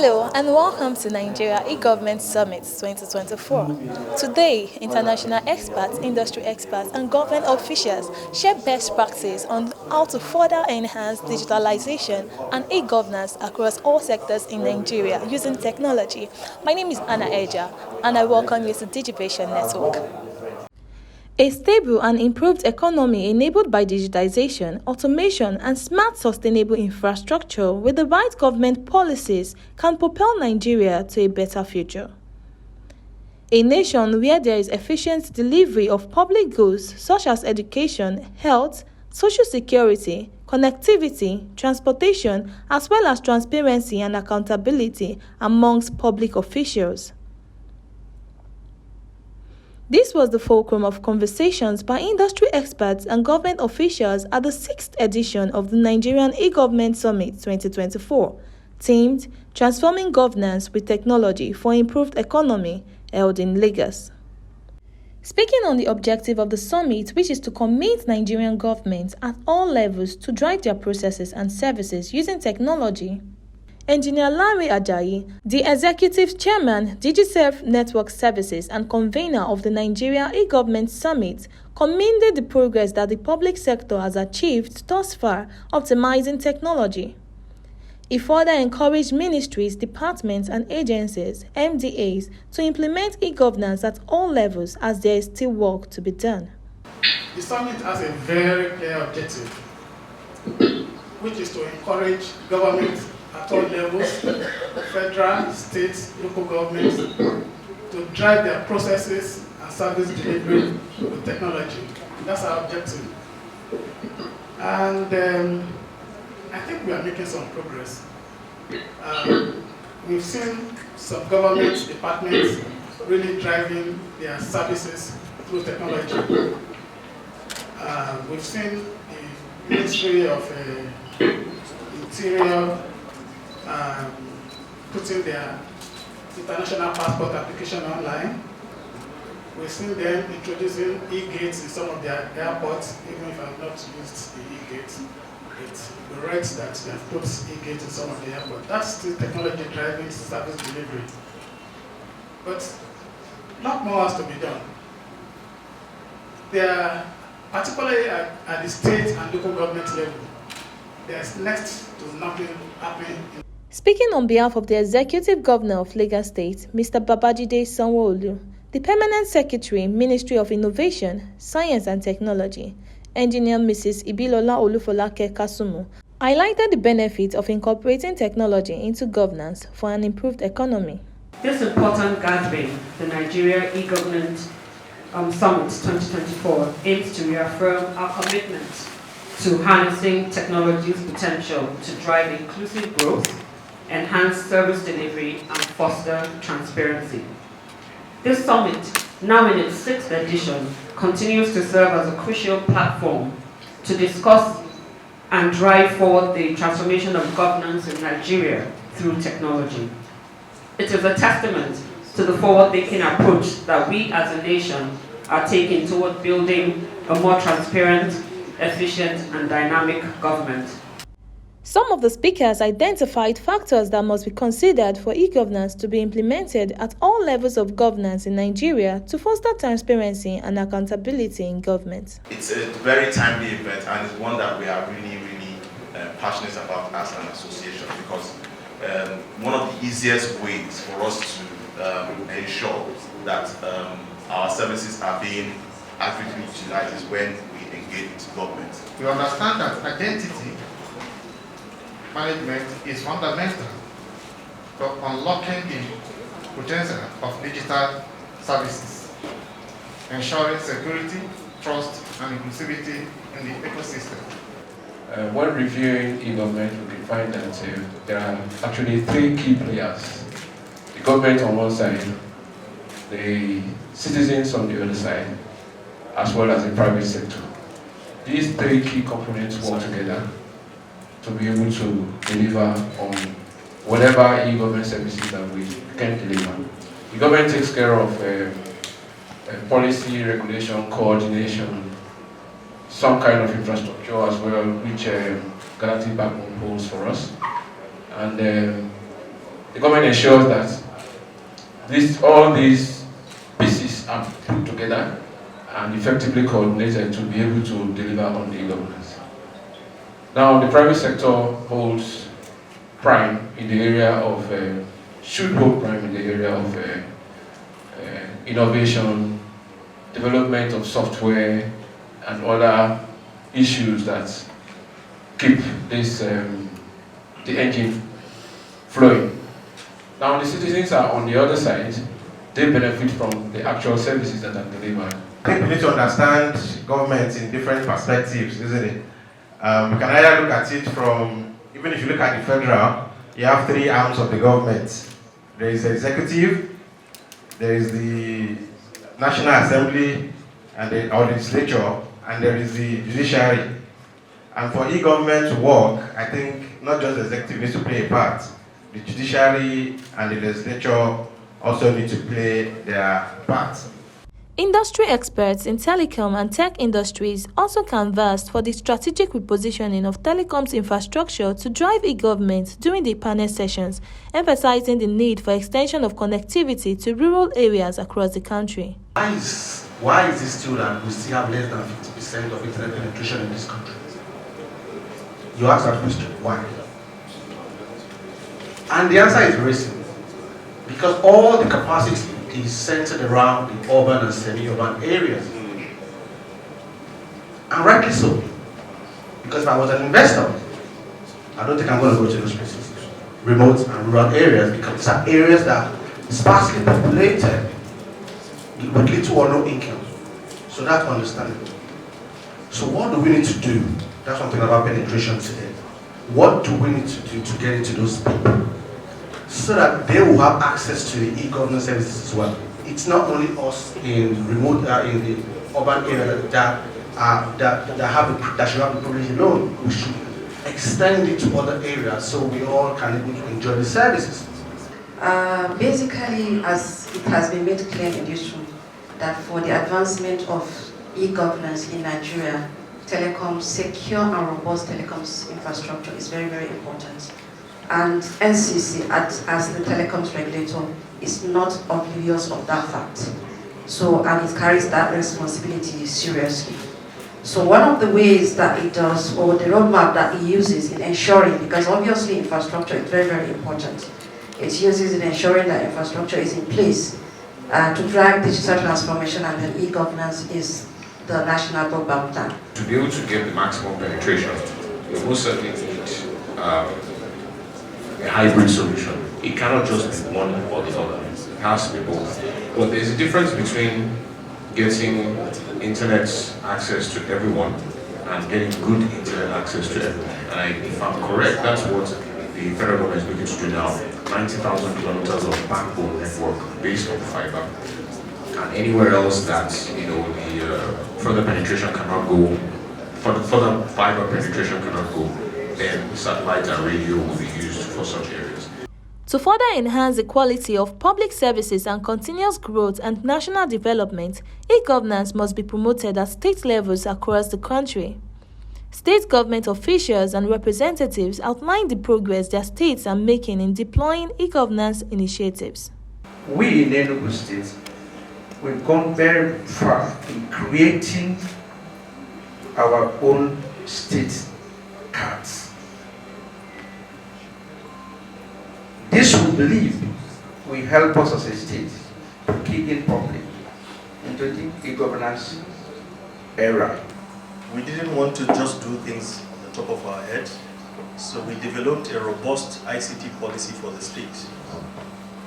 Hello and welcome to Nigeria eGovernance Summit 2024. Today, international experts, industry experts and government officials share best practice on how to further enhance digitalization and e-governance across all sectors in Nigeria using technology. My name is Anna Eja and I welcome you to Digivation Network. A stable and improved economy enabled by digitization, automation, and smart sustainable infrastructure with the right government policies can propel Nigeria to a better future. A nation where there is efficient delivery of public goods such as education, health, social security, connectivity, transportation, as well as transparency and accountability amongst public officials. This was the fulcrum of conversations by industry experts and government officials at the 6th edition of the Nigerian eGovernance Summit 2024, themed Transforming Governance with Technology for Improved Economy, held in Lagos. Speaking on the objective of the summit, which is to commit Nigerian governments at all levels to drive their processes and services using technology, Engineer Larry Ajayi, the Executive Chairman, DigiServe Network Services and convener of the Nigeria eGovernment Summit, commended the progress that the public sector has achieved thus far optimizing technology. He further encouraged ministries, departments and agencies, MDAs, to implement e-governance at all levels as there is still work to be done. The summit has a very clear objective, which is to encourage government at all levels, federal, state, local governments, to drive their processes and service delivery with technology. That's our objective. And I think we are making some progress. We've seen some government departments really driving their services through technology. We've seen the Ministry of Interior putting their international passport application online. We've seen them introducing e-gates in some of their airports, even if I've not used the e-gates. It's correct that they have put e-gates in some of the airports. That's still technology driving service delivery. But not more has to be done. There are, particularly at the state and local government level, there's next to nothing happening. Speaking on behalf of the Executive Governor of Lagos State, Mr. Babajide Sanwo-Olu, the Permanent Secretary, Ministry of Innovation, Science and Technology, Engineer Mrs. Ibilola Olufolake Kasumu, highlighted the benefits of incorporating technology into governance for an improved economy. This important gathering, the Nigeria eGovernance Summit 2024, aims to reaffirm our commitment to harnessing technology's potential to drive inclusive growth, enhance service delivery, and foster transparency. This summit, now in its 6th edition, continues to serve as a crucial platform to discuss and drive forward the transformation of governance in Nigeria through technology. It is a testament to the forward-thinking approach that we as a nation are taking toward building a more transparent, efficient, and dynamic government. Some of the speakers identified factors that must be considered for e-governance to be implemented at all levels of governance in Nigeria to foster transparency and accountability in government. It's a very timely event and it's one that we are really passionate about as an association, because one of the easiest ways for us to ensure that our services are being accurately utilized is when we engage with government. We understand that identity management is fundamental to unlocking the potential of digital services, ensuring security, trust, and inclusivity in the ecosystem. When reviewing e-government, we can find that there are actually 3 key players. The government on one side, the citizens on the other side, as well as the private sector. These 3 key components work together to be able to deliver on whatever e-government services that we can deliver. The government takes care of policy, regulation, coordination, some kind of infrastructure as well, which guarantee backbone holds for us. And the government ensures that all these pieces are put together and effectively coordinated to be able to deliver on the e-governance. Now, the private sector holds prime in the area of, should hold prime in the area of innovation, development of software, and other issues that keep this, the engine flowing. Now, the citizens are on the other side. They benefit from the actual services that are delivered. I think we need to understand government in different perspectives, isn't it? We can either look at it from, even if you look at the federal, you have three arms of the government. There is the executive, there is the National Assembly or the legislature, and there is the judiciary. And for e-government to work, I think not just the executive needs to play a part. The judiciary and the legislature also need to play their part. Industry experts in telecom and tech industries also canvassed for the strategic repositioning of telecoms infrastructure to drive e-government during the panel sessions, emphasizing the need for extension of connectivity to rural areas across the country. Why is it still that we still have less than 50% of internet penetration in this country? You ask that question, why? And the answer is very simple. Because all the capacity is centered around the urban and semi-urban areas. And rightly so. Because if I was an investor, I don't think I'm going to go to those places. Remote and rural areas, because these are areas that are sparsely populated with little or no income. So that's understandable. So what do we need to do? That's something about penetration today. What do we need to do to get into those people? So that they will have access to the e-governance services as well. It's not only us in remote, in the urban area that should have the privilege alone. We should extend it to other areas so we all can enjoy the services. Basically, as it has been made clear in this room, that for the advancement of e-governance in Nigeria, secure and robust telecoms infrastructure is very, very important. And NCC, as the telecoms regulator, is not oblivious of that fact. So, and it carries that responsibility seriously. So one of the ways that it does, or the roadmap that it uses in ensuring, because obviously infrastructure is very, very important. It uses in ensuring that infrastructure is in place to drive digital transformation, and then e-governance is the national broadband plan. To be able to get the maximum penetration, we most certainly need a hybrid solution. It cannot just be one or the other. It has to be both. But there's a difference between getting internet access to everyone and getting good internet access to everyone. And if I'm correct, that's what the federal government is looking to do now. 90,000 kilometers of backbone network based on fiber. And anywhere else that the further penetration cannot go, further fiber penetration cannot go, then satellite and radio will be used for such areas. To further enhance the quality of public services and continuous growth and national development, e-governance must be promoted at state levels across the country. State government officials and representatives outlined the progress their states are making in deploying e-governance initiatives. We in Enugu State, we've gone very far in creating our own state cards. This, we believe, will help us as a state to kick in properly into the e-governance era. We didn't want to just do things on the top of our head, so we developed a robust ICT policy for the state.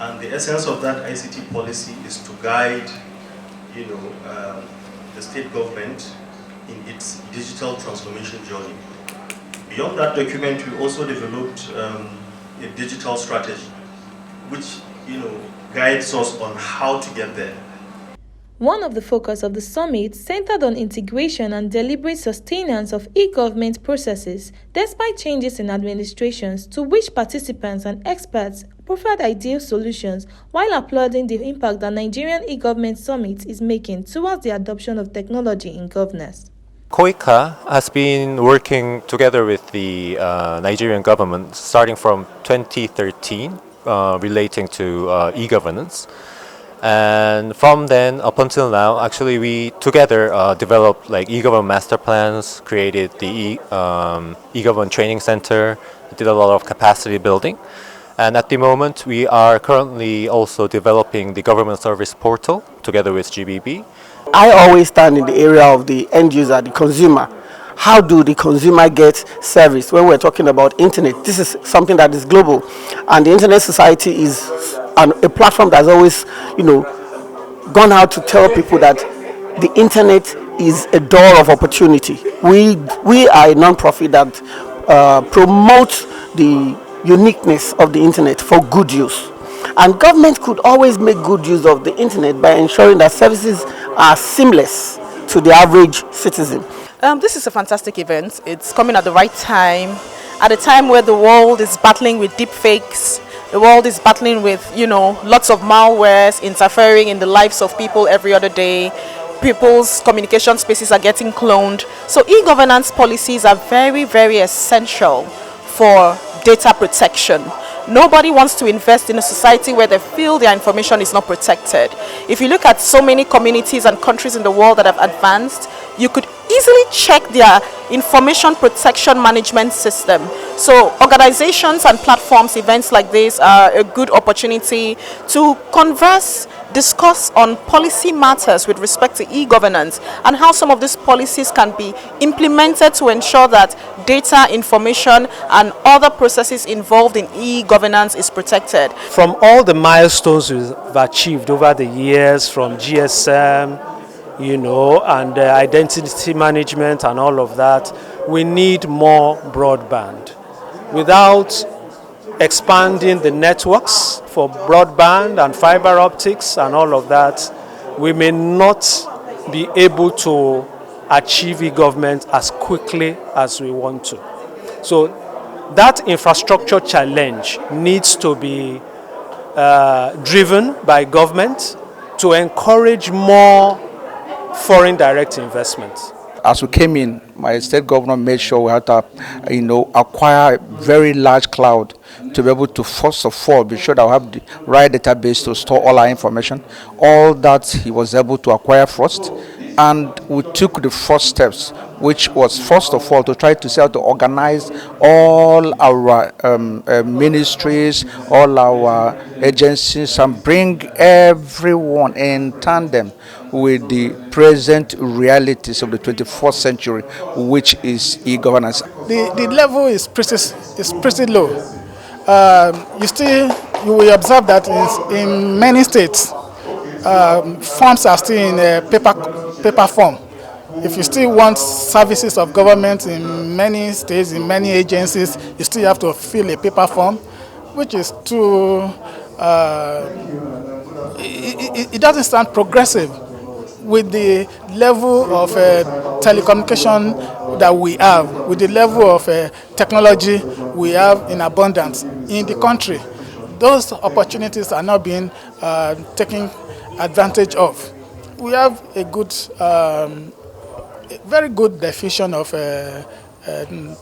And the essence of that ICT policy is to guide, the state government in its digital transformation journey. Beyond that document, we also developed a digital strategy, which guides us on how to get there. One of the focus of the summit centered on integration and deliberate sustenance of e-government processes, despite changes in administrations, to which participants and experts proffered ideal solutions while applauding the impact that Nigerian e-government summit is making towards the adoption of technology in governance. COICA has been working together with the Nigerian government starting from 2013 relating to e-governance. And from then up until now, actually we together developed like e-government master plans, created the e-government training center, did a lot of capacity building. And at the moment, we are currently also developing the government service portal together with GBB. I always stand in the area of the end user, the consumer. How do the consumer get service? When we're talking about internet, this is something that is global, and the Internet Society is a platform that's always, gone out to tell people that the internet is a door of opportunity. We are a non-profit that promotes the uniqueness of the internet for good use. And government could always make good use of the internet by ensuring that services are seamless to the average citizen. This is a fantastic event. It's coming at the right time, at a time where the world is battling with deep fakes. The world is battling with, lots of malwares interfering in the lives of people every other day. People's communication spaces are getting cloned. So e-governance policies are very, very essential for data protection. Nobody wants to invest in a society where they feel their information is not protected. If you look at so many communities and countries in the world that have advanced, you could easily check their information protection management system. So organizations and platforms, events like this are a good opportunity to converse, discuss on policy matters with respect to e-governance and how some of these policies can be implemented to ensure that data, information and other processes involved in e-governance is protected. From all the milestones we've achieved over the years, from GSM, and identity management and all of that, we need more broadband. Without expanding the networks for broadband and fiber optics and all of that, we may not be able to achieve e-government as quickly as we want to. So that infrastructure challenge needs to be driven by government to encourage more foreign direct investment. As we came in, my state governor made sure we had to, acquire a very large cloud to be able to, first of all, be sure that we have the right database to store all our information. All that he was able to acquire first. And we took the first steps, which was, first of all, to try to see how to organize all our ministries, all our agencies, and bring everyone in tandem with the present realities of the 21st century, which is e-governance. The level is pretty low. You will observe that in many states, forms are still in a paper form. If you still want services of government in many states, in many agencies, you still have to fill a paper form, which is too, it doesn't sound progressive with the level of telecommunication that we have, with the level of technology we have in abundance in the country. Those opportunities are not being taken advantage of. We have a good, very good diffusion of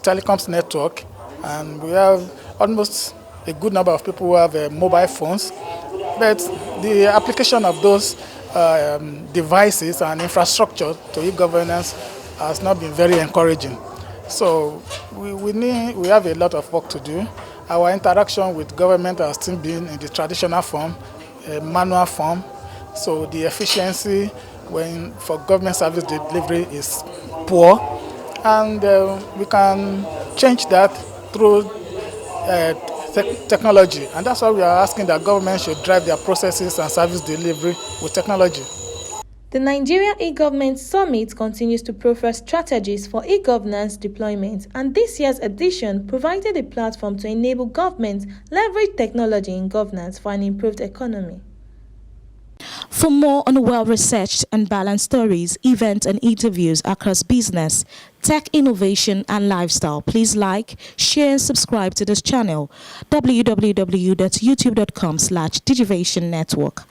telecoms network, and we have almost a good number of people who have mobile phones, but the application of those devices and infrastructure to e-governance has not been very encouraging. So we have a lot of work to do. Our interaction with government has still been in the traditional form, manual form. So the efficiency for government service delivery is poor, and we can change that through technology, and that's why we are asking that government should drive their processes and service delivery with technology. The Nigerian eGovernment Summit continues to proffer strategies for e-governance deployment, and this year's edition provided a platform to enable governments leverage technology in governance for an improved economy. For more on well-researched and balanced stories, events and interviews across business, tech innovation and lifestyle, please like, share and subscribe to this channel, www.youtube.com/digivationnetwork.